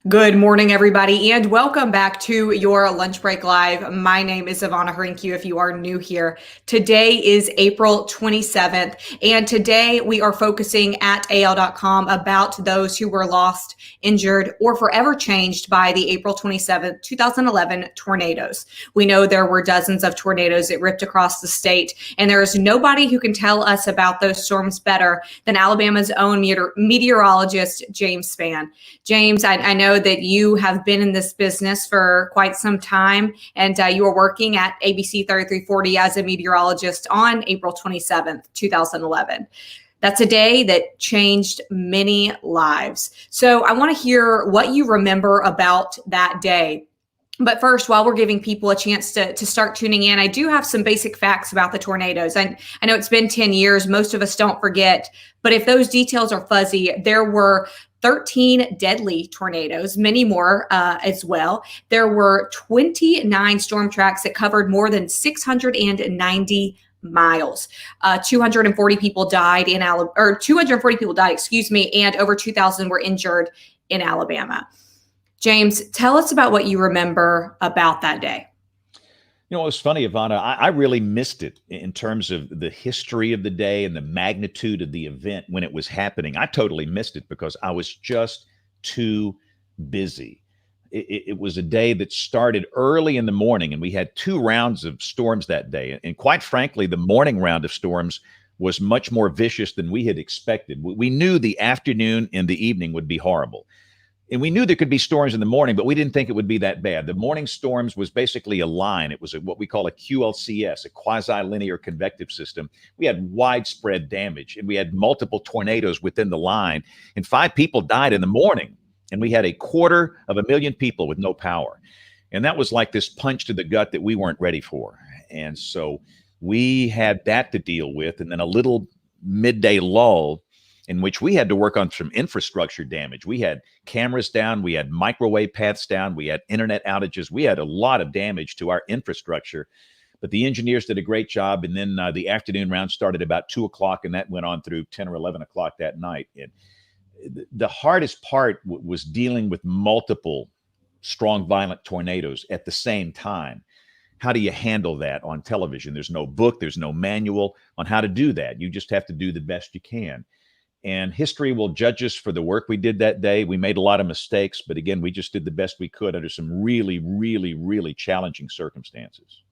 Good morning, everybody, and welcome back to your Lunch Break Live. My name is Ivana Hrinkyu if you are new here. Today is April 27th, and today we are focusing at AL.com about those who were lost, injured, or forever changed by the April 27th, 2011 tornadoes. We know there were dozens of tornadoes that ripped across the state, and there is nobody who can tell us about those storms better than Alabama's own meteorologist, James Spann. James, I know that you have been in this business for quite some time, and you were working at ABC 3340 as a meteorologist on April 27th, 2011. That's a day that changed many lives. So I want to hear what you remember about that day. But first, while we're giving people a chance to start tuning in, I do have some basic facts about the tornadoes. I know it's been 10 years. Most of us don't forget. But if those details are fuzzy, there were 13 deadly tornadoes, many more as well. There were 29 storm tracks that covered more than 690 miles. 240 people died 240 people died, and over 2,000 were injured in Alabama. James, tell us about what you remember about that day. You know, it was funny, Ivana. I really missed it in terms of the history of the day and the magnitude of the event when it was happening. I totally missed it because I was just too busy. It was a day that started early in the morning, and we had two rounds of storms that day. And quite frankly, the morning round of storms was much more vicious than we had expected. We knew the afternoon and the evening would be horrible. And we knew there could be storms in the morning, but we didn't think it would be that bad. The morning storms was basically a line. It was what we call a QLCS, a quasi-linear convective system. We had widespread damage, and we had multiple tornadoes within the line. And 5 people died in the morning, and we had 250,000 people with no power. And that was like this punch to the gut that we weren't ready for. And so we had that to deal with, and then a little midday lull in which we had to work on some infrastructure damage. We had cameras down, we had microwave paths down, we had internet outages. We had a lot of damage to our infrastructure, but the engineers did a great job. And then the afternoon round started about 2 o'clock, and that went on through 10 or 11 o'clock that night. And the hardest part was dealing with multiple strong, violent tornadoes at the same time. How do you handle that on television? There's no book, there's no manual on how to do that. You just have to do the best you can. And history will judge us for the work we did that day. We made a lot of mistakes, but again, we just did the best we could under some really, really, really challenging circumstances.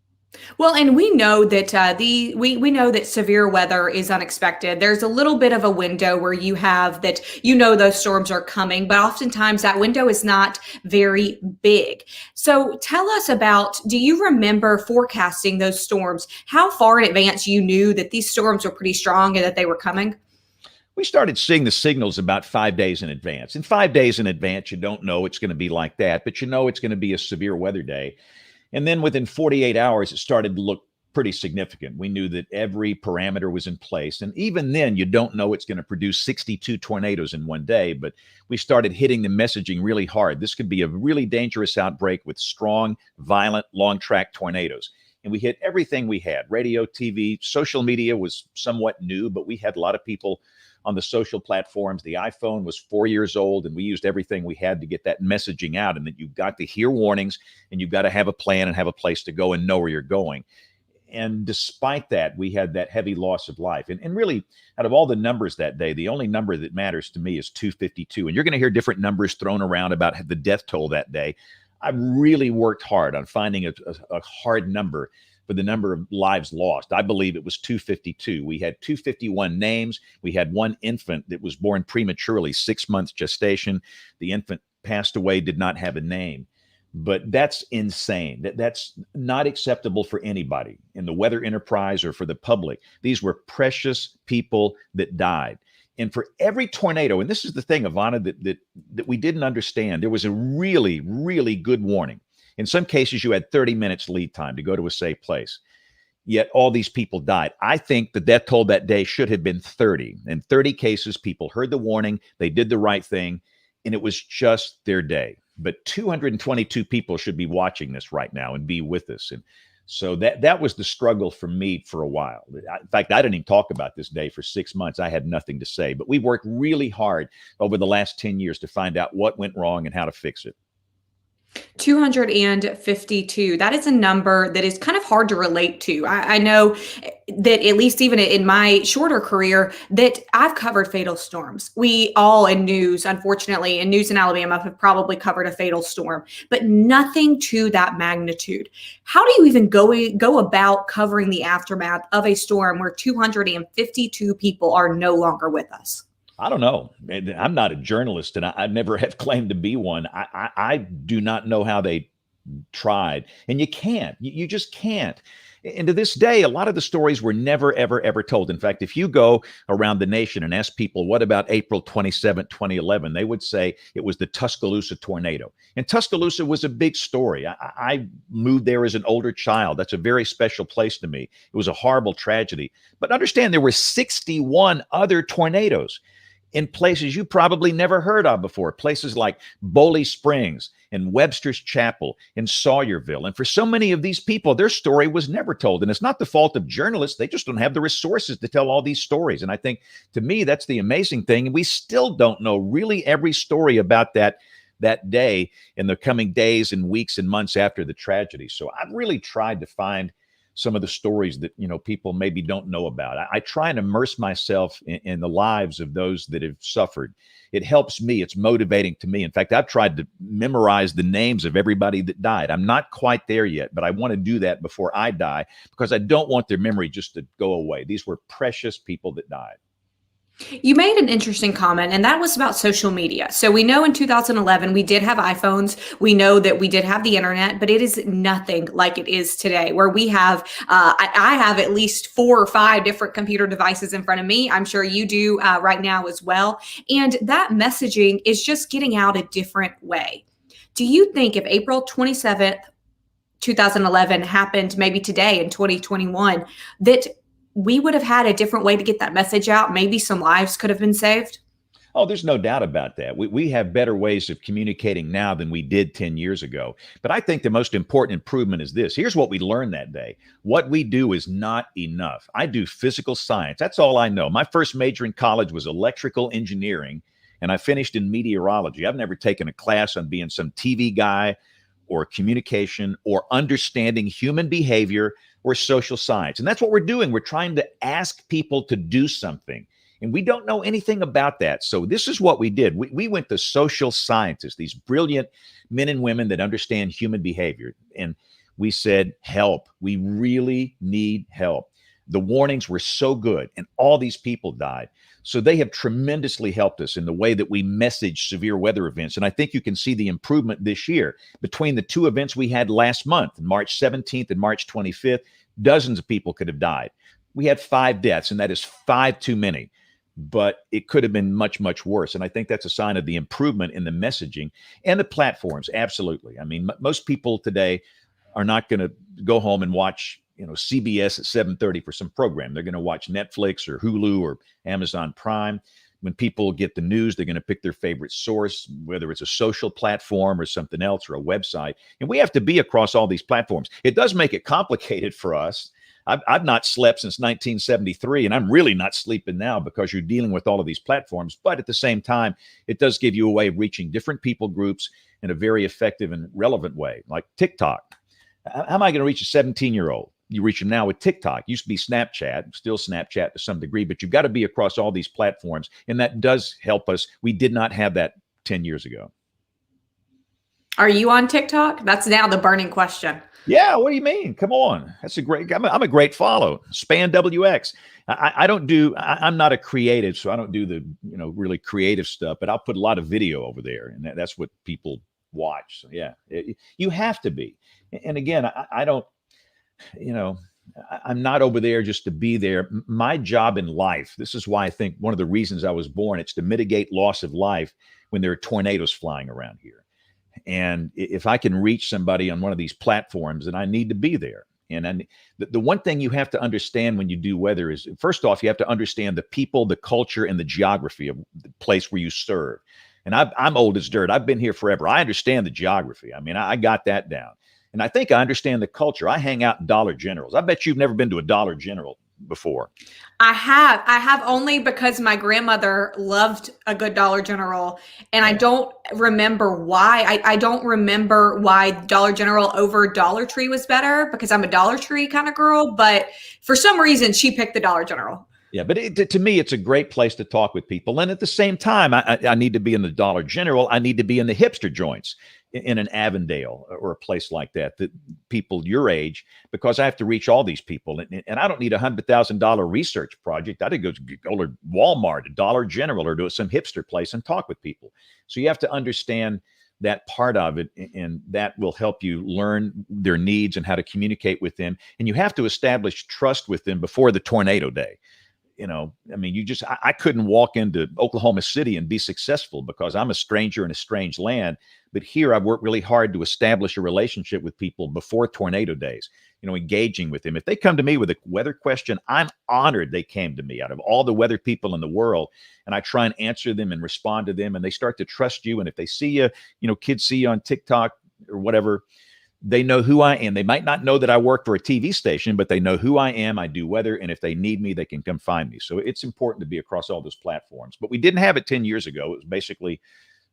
Well, and we know that we know that severe weather is unexpected. There's a little bit of a window where you have that, those storms are coming, but oftentimes that window is not very big. So tell us do you remember forecasting those storms? How far in advance you knew that these storms were pretty strong and that they were coming? We started seeing the signals about 5 days in advance. And 5 days in advance, you don't know it's going to be like that, but you know it's going to be a severe weather day. And then within 48 hours, it started to look pretty significant. We knew that every parameter was in place. And even then, you don't know it's going to produce 62 tornadoes in one day, but we started hitting the messaging really hard. This could be a really dangerous outbreak with strong, violent, long-track tornadoes. And we hit everything we had. Radio, TV, social media was somewhat new, but we had a lot of people on the social platforms. The iPhone was 4 years old, and we used everything we had to get that messaging out, and that you've got to hear warnings, and you've got to have a plan and have a place to go and know where you're going. And despite that, we had that heavy loss of life. And really, out of all the numbers that day, the only number that matters to me is 252. And you're going to hear different numbers thrown around about the death toll that day. I really worked hard on finding a hard number for the number of lives lost. I believe it was 252. We had 251 names. We had one infant that was born prematurely, 6 months gestation. The infant passed away, did not have a name. But that's insane. That's not acceptable for anybody in the weather enterprise or for the public. These were precious people that died. And for every tornado, and this is the thing, Ivana, that we didn't understand, there was a really, really good warning. In some cases, you had 30 minutes lead time to go to a safe place. Yet all these people died. I think the death toll that day should have been 30. In 30 cases, people heard the warning, they did the right thing, and it was just their day. But 222 people should be watching this right now and be with us. And So that was the struggle for me for a while. In fact, I didn't even talk about this day for 6 months. I had nothing to say. But we worked really hard over the last 10 years to find out what went wrong and how to fix it. 252. That is a number that is kind of hard to relate to. I know that at least even in my shorter career that I've covered fatal storms. We all in news, unfortunately, in news in Alabama have probably covered a fatal storm, but nothing to that magnitude. How do you even go about covering the aftermath of a storm where 252 people are no longer with us? I don't know. I'm not a journalist, and I never have claimed to be one. I do not know how they tried, and you can't. You just can't. And to this day, a lot of the stories were never, ever, ever told. In fact, if you go around the nation and ask people, what about April 27, 2011, they would say it was the Tuscaloosa tornado. And Tuscaloosa was a big story. I moved there as an older child. That's a very special place to me. It was a horrible tragedy. But understand, there were 61 other tornadoes in places you probably never heard of before, places like Boley Springs and Webster's Chapel and Sawyerville. And for so many of these people, their story was never told. And it's not the fault of journalists. They just don't have the resources to tell all these stories. And I think, to me, that's the amazing thing. And we still don't know really every story about that day in the coming days and weeks and months after the tragedy. So I've really tried to find some of the stories that people maybe don't know about. I try and immerse myself in the lives of those that have suffered. It helps me. It's motivating to me. In fact, I've tried to memorize the names of everybody that died. I'm not quite there yet, but I want to do that before I die because I don't want their memory just to go away. These were precious people that died. You made an interesting comment, and that was about social media. So we know in 2011, we did have iPhones. We know that we did have the internet, but it is nothing like it is today, where we have, I have at least 4 or 5 different computer devices in front of me. I'm sure you do right now as well. And that messaging is just getting out a different way. Do you think if April 27th, 2011 happened maybe today in 2021, that we would have had a different way to get that message out? Maybe some lives could have been saved? Oh, there's no doubt about that. We have better ways of communicating now than we did 10 years ago. But I think the most important improvement is this. Here's what we learned that day. What we do is not enough. I do physical science. That's all I know. My first major in college was electrical engineering, and I finished in meteorology. I've never taken a class on being some TV guy or communication or understanding human behavior or social science. And that's what we're doing. We're trying to ask people to do something. And we don't know anything about that. So this is what we did. We went to social scientists, these brilliant men and women that understand human behavior. And we said, help. We really need help. The warnings were so good, and all these people died. So they have tremendously helped us in the way that we message severe weather events. And I think you can see the improvement this year. Between the 2 events we had last month, March 17th and March 25th, dozens of people could have died. We had 5 deaths, and that is 5 too many. But it could have been much, much worse. And I think that's a sign of the improvement in the messaging and the platforms. Absolutely. I mean, most people today are not going to go home and watch CBS at 7:30 for some program. They're going to watch Netflix or Hulu or Amazon Prime. When people get the news, they're going to pick their favorite source, whether it's a social platform or something else or a website. And we have to be across all these platforms. It does make it complicated for us. I've not slept since 1973, and I'm really not sleeping now because you're dealing with all of these platforms. But at the same time, it does give you a way of reaching different people groups in a very effective and relevant way, like TikTok. How am I going to reach a 17-year-old? You reach them now with TikTok. Used to be Snapchat, still Snapchat to some degree, but you've got to be across all these platforms, and that does help us. We did not have that 10 years ago. Are you on TikTok? That's now the burning question. Yeah, what do you mean? Come on. That's a great, I'm a great follow. Spann WX. I'm not a creative, so I don't do the, really creative stuff, but I'll put a lot of video over there, and that's what people watch. So yeah, you have to be. And again, I don't, I'm not over there just to be there. My job in life, this is why I think one of the reasons I was born, it's to mitigate loss of life when there are tornadoes flying around here. And if I can reach somebody on one of these platforms, then I need to be there. And the one thing you have to understand when you do weather is, first off, you have to understand the people, the culture, and the geography of the place where you serve. And I'm old as dirt. I've been here forever. I understand the geography. I mean, I got that down. And I think I understand the culture. I hang out in Dollar Generals. I bet you've never been to a Dollar General before. I have only because my grandmother loved a good Dollar General, and I Yeah. don't remember why. I don't remember why Dollar General over Dollar Tree was better because I'm a Dollar Tree kind of girl, but for some reason she picked the Dollar General. Yeah, but to me, it's a great place to talk with people. And at the same time, I need to be in the Dollar General. I need to be in the hipster joints in an Avondale or a place like that, that people your age, because I have to reach all these people. And I don't need $100,000 research project. I did go to Walmart, a Dollar General, or to some hipster place and talk with people. So you have to understand that part of it, and that will help you learn their needs and how to communicate with them. And you have to establish trust with them before the tornado day. I mean, I couldn't walk into Oklahoma City and be successful because I'm a stranger in a strange land. But here I've worked really hard to establish a relationship with people before tornado days, engaging with them. If they come to me with a weather question, I'm honored they came to me out of all the weather people in the world. And I try and answer them and respond to them, and they start to trust you. And if they see you, kids see you on TikTok or whatever, they know who I am. They might not know that I work for a TV station, but they know who I am. I do weather. And if they need me, they can come find me. So it's important to be across all those platforms. But we didn't have it 10 years ago. It was basically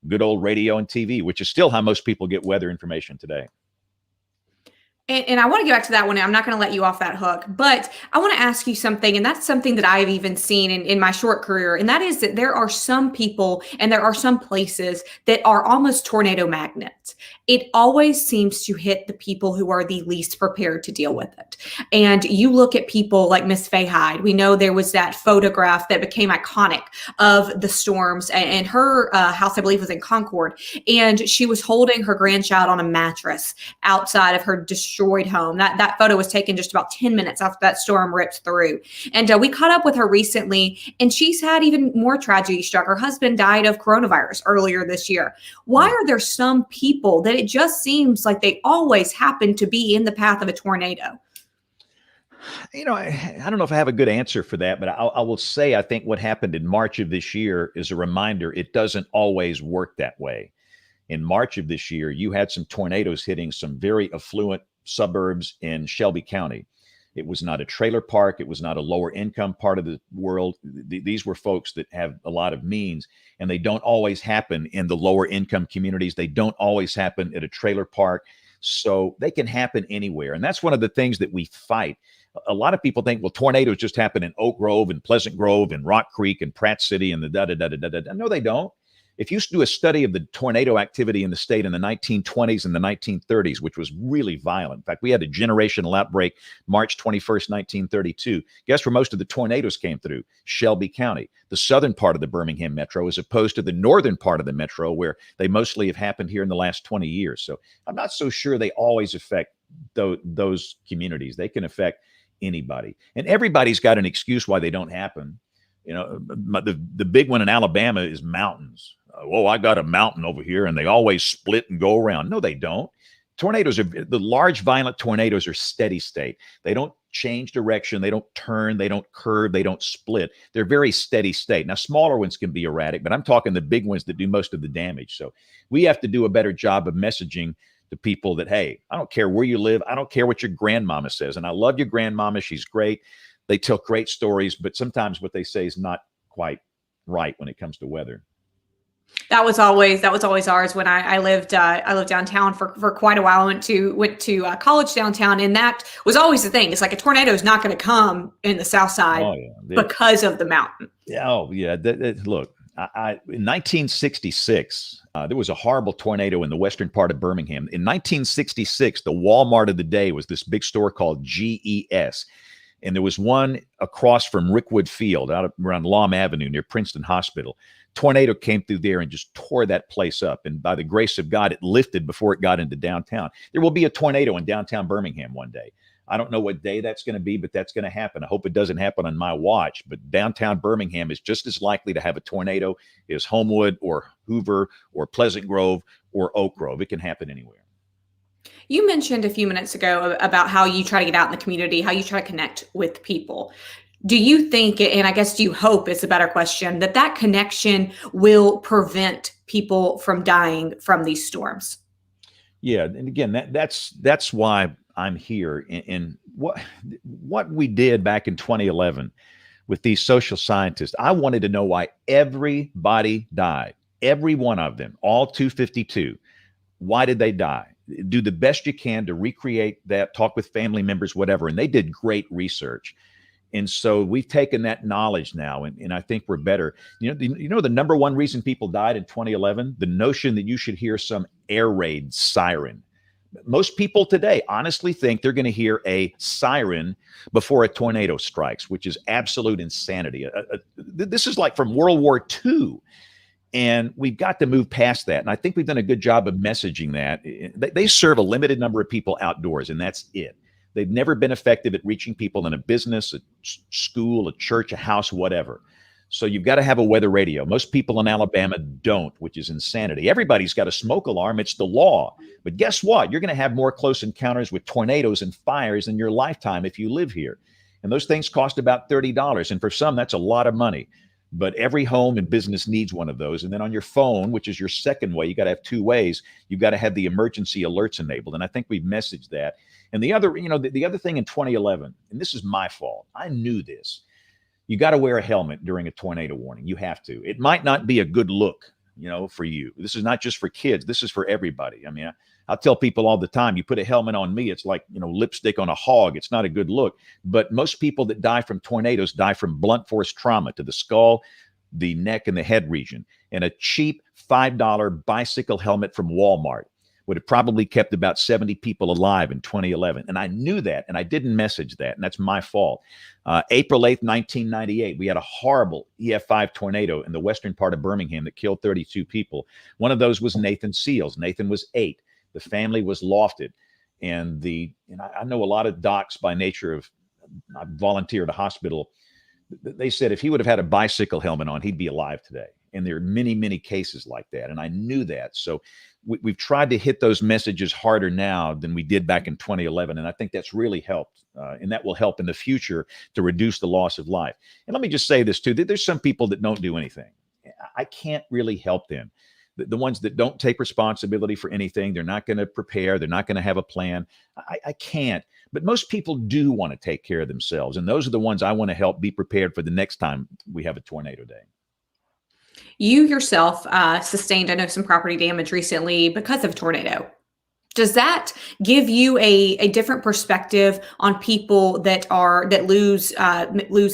good old radio and TV, which is still how most people get weather information today. And I want to get back to that one. I'm not going to let you off that hook, but I want to ask you something. And that's something that I've even seen in my short career. And that is that there are some people and there are some places that are almost tornado magnets. It always seems to hit the people who are the least prepared to deal with it. And you look at people like Miss Fay Hyde. We know there was that photograph that became iconic of the storms, and her house, I believe, was in Concord. And she was holding her grandchild on a mattress outside of her destroyed home. That photo was taken just about 10 minutes after that storm ripped through. And we caught up with her recently, and she's had even more tragedy struck. Her husband died of coronavirus earlier this year. Why are there some people that it just seems like they always happen to be in the path of a tornado? I don't know if I have a good answer for that, but I will say I think what happened in March of this year is a reminder it doesn't always work that way. In March of this year, you had some tornadoes hitting some very affluent suburbs in Shelby County. It was not a trailer park. It was not a lower income part of the world. These were folks that have a lot of means, and they don't always happen in the lower income communities. They don't always happen at a trailer park. So they can happen anywhere. And that's one of the things that we fight. A lot of people think, well, tornadoes just happen in Oak Grove and Pleasant Grove and Rock Creek and Pratt City and the da-da-da-da-da-da. No, they don't. If you do a study of the tornado activity in the state in the 1920s and the 1930s, which was really violent. In fact, we had a generational outbreak March 21st, 1932. Guess where most of the tornadoes came through? Shelby County, the southern part of the Birmingham metro, as opposed to the northern part of the metro, where they mostly have happened here in the last 20 years. So I'm not so sure they always affect those communities. They can affect anybody. And everybody's got an excuse why they don't happen. The big one in Alabama is mountains. Oh, I got a mountain over here, and they always split and go around. No, they don't. The large violent tornadoes are steady state. They don't change direction. They don't turn. They don't curve. They don't split. They're very steady state. Now, smaller ones can be erratic, but I'm talking the big ones that do most of the damage. So we have to do a better job of messaging to people that, hey, I don't care where you live. I don't care what your grandmama says. And I love your grandmama. She's great. They tell great stories, but sometimes what they say is not quite right when it comes to weather. That was always ours when I lived downtown for quite a while. I went to college downtown, and that was always the thing. It's like a tornado is not going to come in the south side because of the mountain. Oh yeah. Look, in 1966, there was a horrible tornado in the western part of Birmingham. In 1966, the Walmart of the day was this big store called GES. And there was one across from Rickwood Field out around Lom Avenue near Princeton Hospital. Tornado came through there and just tore that place up. And by the grace of God, it lifted before it got into downtown. There will be a tornado in downtown Birmingham one day. I don't know what day that's going to be, but that's going to happen. I hope it doesn't happen on my watch. But downtown Birmingham is just as likely to have a tornado as Homewood or Hoover or Pleasant Grove or Oak Grove. It can happen anywhere. You mentioned a few minutes ago about how you try to get out in the community, how you try to connect with people. Do you think, and I guess do you hope is a better question, that connection will prevent people from dying from these storms? Yeah, and again, that's why I'm here. And what we did back in 2011 with these social scientists, I wanted to know why everybody died, every one of them, all 252. Why did they die? Do the best you can to recreate that. Talk with family members, whatever. And they did great research. And so we've taken that knowledge now, and I think we're better. The number one reason people died in 2011, the notion that you should hear some air raid siren. Most people today honestly think they're going to hear a siren before a tornado strikes, which is absolute insanity. This is like from World War II. And we've got to move past that. And I think we've done a good job of messaging that. They serve a limited number of people outdoors, and that's it. They've never been effective at reaching people in a business, a school, a church, a house, whatever. So you've got to have a weather radio. Most people in Alabama don't, which is insanity. Everybody's got a smoke alarm. It's the law. But guess what? You're going to have more close encounters with tornadoes and fires in your lifetime if you live here. And those things cost about $30. And for some, that's a lot of money. But every home and business needs one of those. And then on your phone, which is your second way, you got to have two ways. You've got to have the emergency alerts enabled. And I think we've messaged that. And the other, the other thing in 2011, and this is my fault, I knew this. You got to wear a helmet during a tornado warning. You have to. It might not be a good look, for you. This is not just for kids. This is for everybody. I mean, I'll tell people all the time, you put a helmet on me, it's like, lipstick on a hog. It's not a good look. But most people that die from tornadoes die from blunt force trauma to the skull, the neck, and the head region. And a cheap $5 bicycle helmet from Walmart would have probably kept about 70 people alive in 2011. And I knew that, and I didn't message that, and that's my fault. April 8th, 1998, we had a horrible EF5 tornado in the western part of Birmingham that killed 32 people. One of those was Nathan Seals. Nathan was 8. The family was lofted. And I know a lot of docs by nature of, I volunteered at a hospital. They said if he would have had a bicycle helmet on, he'd be alive today. And there are many, many cases like that. And I knew that. So we've tried to hit those messages harder now than we did back in 2011. And I think that's really helped. And that will help in the future to reduce the loss of life. And let me just say this too. There's some people that don't do anything. I can't really help them. The ones that don't take responsibility for anything, they're not going to prepare. They're not going to have a plan. I can't. But most people do want to take care of themselves. And those are the ones I want to help be prepared for the next time we have a tornado day. You yourself sustained, I know, some property damage recently because of a tornado. Does that give you a different perspective on people that lose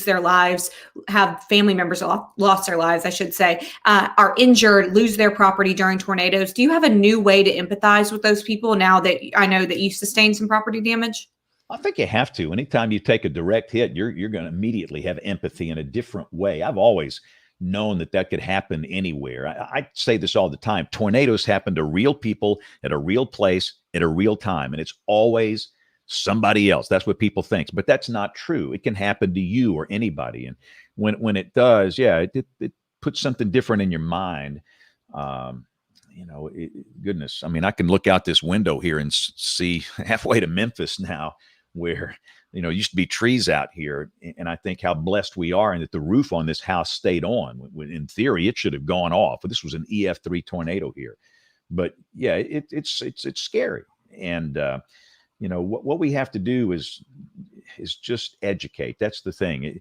their lives, have family members lost their lives, I should say, are injured, lose their property during tornadoes? Do you have a new way to empathize with those people now that I know that you sustained some property damage? I think you have to. Anytime you take a direct hit, you're going to immediately have empathy in a different way. I've always known that could happen anywhere. I say this all the time. Tornadoes happen to real people at a real place at a real time. And it's always somebody else. That's what people think. But that's not true. It can happen to you or anybody. And when it does, yeah, it puts something different in your mind. Goodness. I mean, I can look out this window here and see halfway to Memphis now where used to be trees out here. And I think how blessed we are and that the roof on this house stayed on. In theory, it should have gone off. But this was an EF3 tornado here. But yeah, it's scary. And, what we have to do is just educate. That's the thing.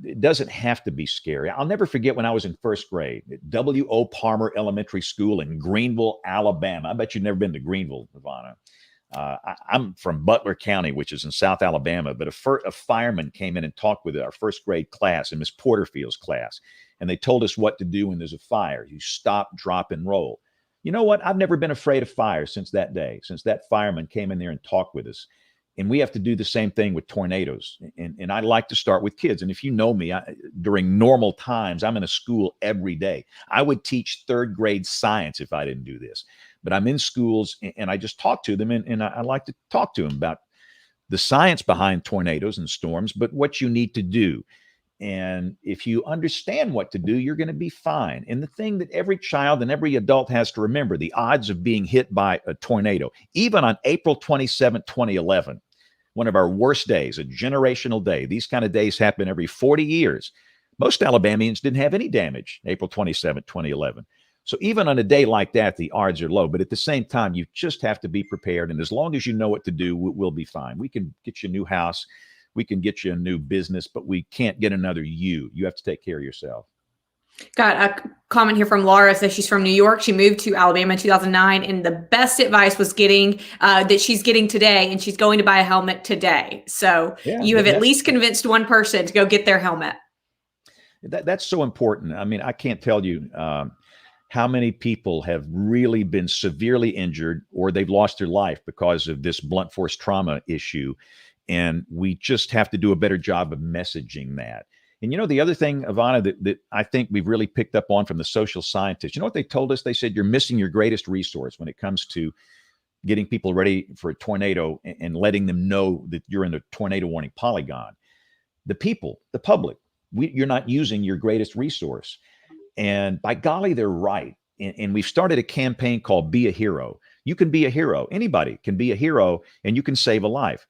It doesn't have to be scary. I'll never forget when I was in first grade at W.O. Palmer Elementary School in Greenville, Alabama. I bet you've never been to Greenville, Ivana. I'm from Butler County, which is in South Alabama, but a fireman came in and talked with our first grade class and Miss Porterfield's class. And they told us what to do when there's a fire. You stop, drop, and roll. You know what? I've never been afraid of fire since that day, since that fireman came in there and talked with us. And we have to do the same thing with tornadoes. And I like to start with kids. And if you know me, during normal times, I'm in a school every day. I would teach third grade science if I didn't do this. But I'm in schools and I just talk to them. And I like to talk to them about the science behind tornadoes and storms, but what you need to do. And if you understand what to do, you're going to be fine. And the thing that every child and every adult has to remember, the odds of being hit by a tornado, even on April 27, 2011, one of our worst days, a generational day. These kind of days happen every 40 years. Most Alabamians didn't have any damage, April 27, 2011. So even on a day like that, the odds are low. But at the same time, you just have to be prepared. And as long as you know what to do, we'll be fine. We can get you a new house. We can get you a new business, but we can't get another you. You have to take care of yourself. Got a comment here from Laura. Says she's from New York. She moved to Alabama in 2009, and the best advice was getting that she's getting today, and she's going to buy a helmet today. So Yeah, you have at least convinced one person to go get their helmet. That's so important. I mean, I can't tell you how many people have really been severely injured or they've lost their life because of this blunt force trauma issue. And we just have to do a better job of messaging that. And the other thing, Ivana, that I think we've really picked up on from the social scientists, you know what they told us? They said, you're missing your greatest resource when it comes to getting people ready for a tornado and letting them know that you're in a tornado warning polygon. The people, the public, you're not using your greatest resource. And by golly, they're right. And we've started a campaign called Be a Hero. You can be a hero. Anybody can be a hero, and you can save a life.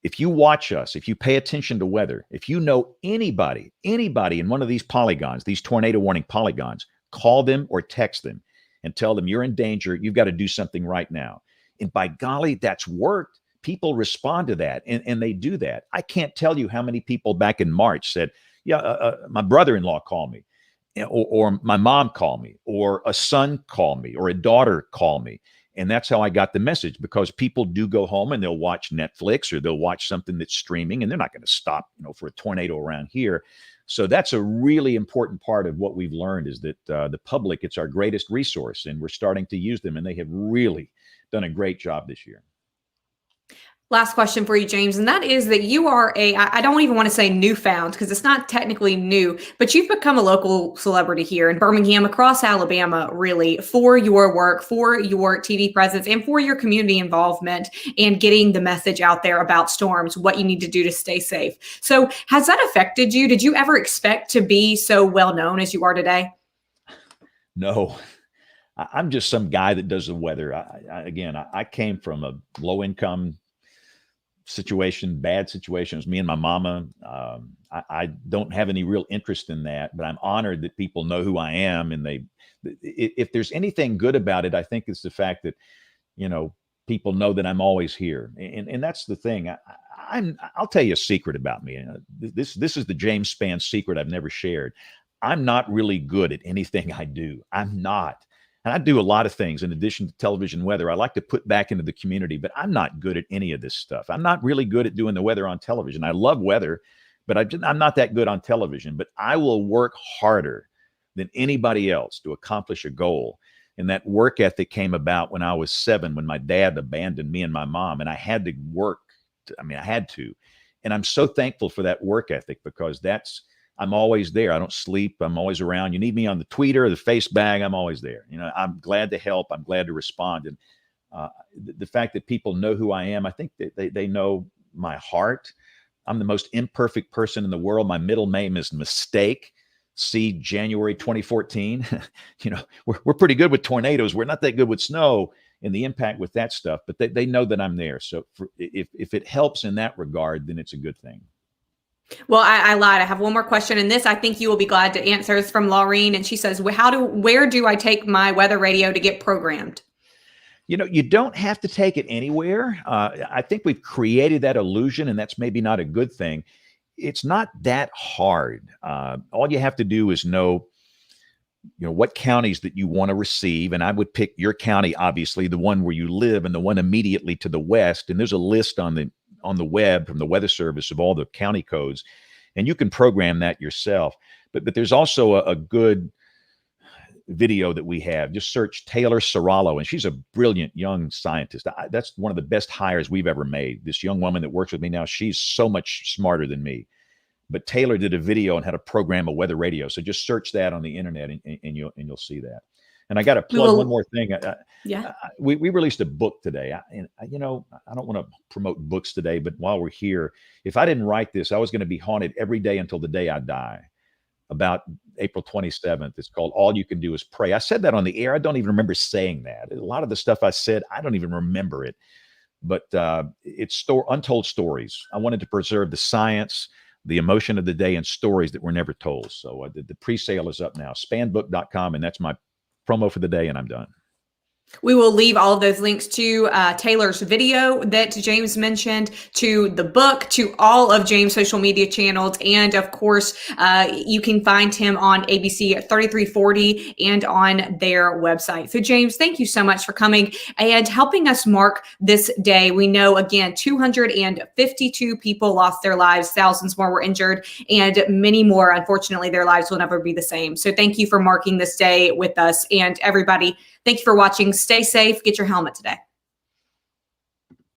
If you watch us, if you pay attention to weather, if you know anybody in one of these polygons, these tornado warning polygons, call them or text them and tell them you're in danger. You've got to do something right now. And by golly, that's worked. People respond to that, and they do that. I can't tell you how many people back in March said, yeah, my brother-in-law called me, or my mom called me, or a son called me, or a daughter called me. And that's how I got the message, because people do go home and they'll watch Netflix or they'll watch something that's streaming, and they're not going to stop, for a tornado around here. So that's a really important part of what we've learned, is that the public, it's our greatest resource, and we're starting to use them, and they have really done a great job this year. Last question for you, James, and that is that you are I don't even want to say newfound, because it's not technically new, but you've become a local celebrity here in Birmingham, across Alabama, really, for your work, for your TV presence, and for your community involvement and getting the message out there about storms, what you need to do to stay safe. So has that affected you? Did you ever expect to be so well known as you are today? No. I'm just some guy that does the weather. I came from a low income situation, bad situation. It was me and my mama. I don't have any real interest in that, but I'm honored that people know who I am. And if there's anything good about it, I think it's the fact that, people know that I'm always here. And that's the thing. I'll tell you a secret about me. This is the James Spann secret I've never shared. I'm not really good at anything I do. I'm not. And I do a lot of things in addition to television weather. I like to put back into the community, but I'm not good at any of this stuff. I'm not really good at doing the weather on television. I love weather, but I'm not that good on television. But I will work harder than anybody else to accomplish a goal. And that work ethic came about when I was 7, when my dad abandoned me and my mom, and I had to work. I had to. And I'm so thankful for that work ethic, because I'm always there. I don't sleep. I'm always around. You need me on the tweeter, the face bag, I'm always there. I'm glad to help. I'm glad to respond. And the fact that people know who I am, I think that they know my heart. I'm the most imperfect person in the world. My middle name is Mistake. See January 2014. We're pretty good with tornadoes. We're not that good with snow and the impact with that stuff, but they know that I'm there. So if it helps in that regard, then it's a good thing. Well, I lied. I have one more question, and this I think you will be glad to answer. Is from Laureen, and she says, where do I take my weather radio to get programmed? You don't have to take it anywhere. I think we've created that illusion, and that's maybe not a good thing. It's not that hard. All you have to do is know, what counties that you want to receive. And I would pick your county, obviously, the one where you live and the one immediately to the west. And there's a list on the web from the Weather Service of all the county codes, and you can program that yourself. But there's also a good video that we have. Just search Taylor Serralo, and she's a brilliant young scientist. That's one of the best hires we've ever made. This young woman that works with me now, she's so much smarter than me. But Taylor did a video on how to program a weather radio. So just search that on the internet, and you'll see that. And I got to plug one more thing. We released a book today. I don't want to promote books today, but while we're here, if I didn't write this, I was going to be haunted every day until the day I die. About April 27th. It's called All You Can Do Is Pray. I said that on the air. I don't even remember saying that. A lot of the stuff I said, I don't even remember it. But it's untold stories. I wanted to preserve the science, the emotion of the day, and stories that were never told. So the pre-sale is up now, spanbook.com, and that's my promo for the day, and I'm done. We will leave all of those links to Taylor's video that James mentioned, to the book, to all of James' social media channels. And of course, you can find him on ABC 3340 and on their website. So James, thank you so much for coming and helping us mark this day. We know, again, 252 people lost their lives, thousands more were injured, and many more, unfortunately, their lives will never be the same. So thank you for marking this day with us. And everybody, thank you for watching. Stay safe. Get your helmet today.